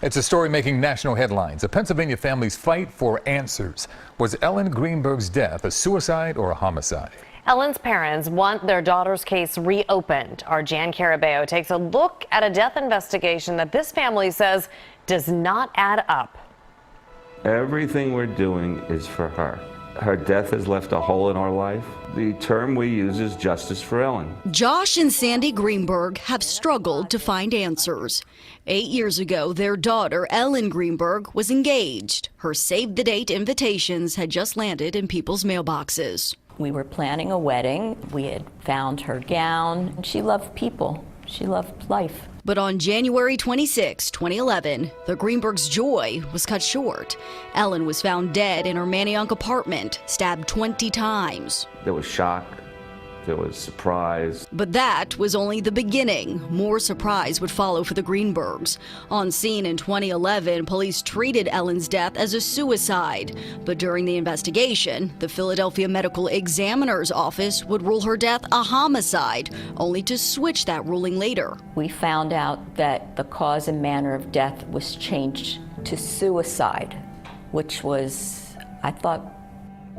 It's a story making national headlines. A Pennsylvania family's fight for answers. Was Ellen Greenberg's death a suicide or a homicide? Ellen's parents want their daughter's case reopened. Our Jan Carabeo takes a look at a death investigation that this family says does not add up. Everything we're doing is for her. Her death has left a hole in our life. The term we use is justice for Ellen. Josh and Sandy Greenberg have struggled to find answers. 8 years ago, their daughter, Ellen Greenberg, was engaged. Her save-the-date invitations had just landed in people's mailboxes. We were planning a wedding. We had found her gown. She loved people. She loved life. But on January 26, 2011, the Greenbergs' joy was cut short. Ellen was found dead in her Manayunk apartment, stabbed 20 times. There was shock. There was surprise. But that was only the beginning. More surprise would follow for the Greenbergs. On scene in 2011, police treated Ellen's death as a suicide. But during the investigation, the Philadelphia Medical Examiner's Office would rule her death a homicide, only to switch that ruling later. We found out that the cause and manner of death was changed to suicide, which was, I thought,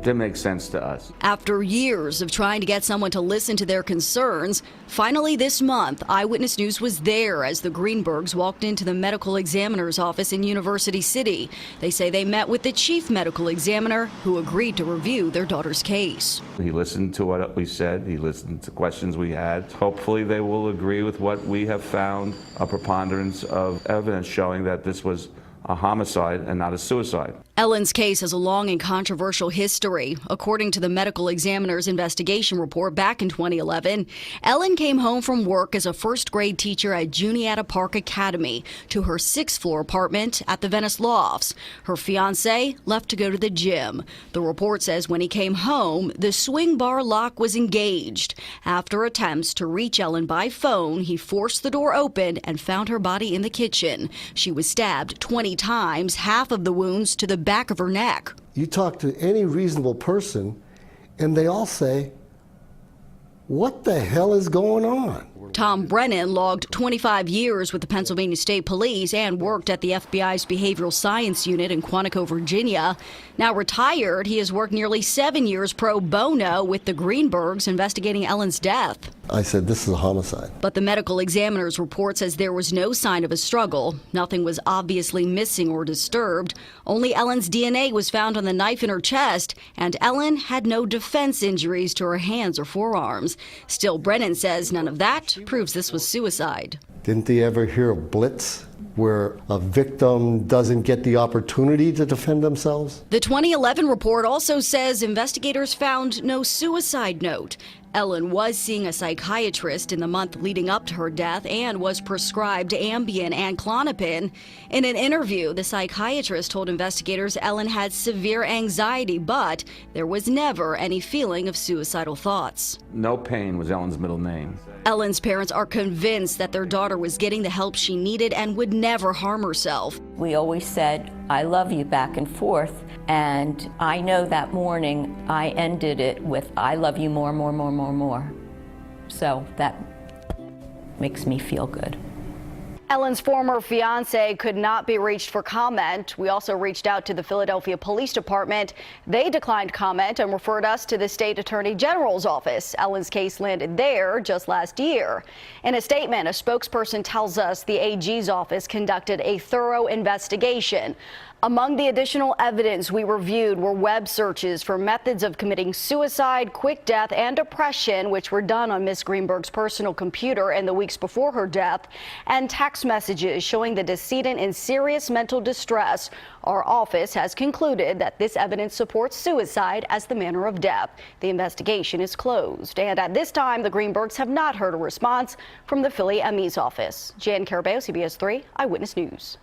That makes sense to us. After years of trying to get someone to listen to their concerns, finally this month, Eyewitness News was there as the Greenbergs walked into the medical examiner's office in University City. They say they met with the chief medical examiner, who agreed to review their daughter's case. He listened to what we said. He listened to questions we had. Hopefully they will agree with what we have found, a preponderance of evidence showing that this was a homicide and not a suicide. Ellen's case has a long and controversial history. According to the medical examiner's investigation report back in 2011, Ellen came home from work as a first-grade teacher at Juniata Park Academy to her sixth-floor apartment at the Venice Lofts. Her fiancé left to go to the gym. The report says when he came home, the swing bar lock was engaged. After attempts to reach Ellen by phone, he forced the door open and found her body in the kitchen. She was stabbed 20 times, half of the wounds to the back of her neck. You talk to any reasonable person and they all say, what the hell is going on? Tom Brennan logged 25 years with the Pennsylvania State Police and worked at the FBI's Behavioral Science Unit in Quantico, Virginia. Now retired, he has worked nearly 7 years pro bono with the Greenbergs investigating Ellen's death. I said, this is a homicide. But the medical examiner's report says there was no sign of a struggle. Nothing was obviously missing or disturbed. Only Ellen's DNA was found on the knife in her chest, and Ellen had no defense injuries to her hands or forearms. Still, Brennan says none of that proves this was suicide. Didn't they ever hear of blitz, where a victim doesn't get the opportunity to defend themselves? The 2011 report also says investigators found no suicide note. Ellen was seeing a psychiatrist in the month leading up to her death and was prescribed Ambien and Klonopin. In an interview, the psychiatrist told investigators Ellen had severe anxiety, but there was never any feeling of suicidal thoughts. No Pain was Ellen's middle name. Ellen's parents are convinced that their daughter was getting the help she needed and would never harm herself. We always said, I love you, back and forth. And I know that morning I ended it with, I love you more, more, more, more, more. So that makes me feel good. Ellen's former fiance could not be reached for comment. We also reached out to the Philadelphia Police Department. They declined comment and referred us to the State Attorney General's office. Ellen's case landed there just last year. In a statement, a spokesperson tells us the AG's office conducted a thorough investigation. Among the additional evidence we reviewed were web searches for methods of committing suicide, quick death, and depression, which were done on Miss Greenberg's personal computer in the weeks before her death, and text messages showing the decedent in serious mental distress. Our office has concluded that this evidence supports suicide as the manner of death. The investigation is closed, and at this time, the Greenbergs have not heard a response from the Philly ME's office. Jan Carabeo, CBS 3 Eyewitness News.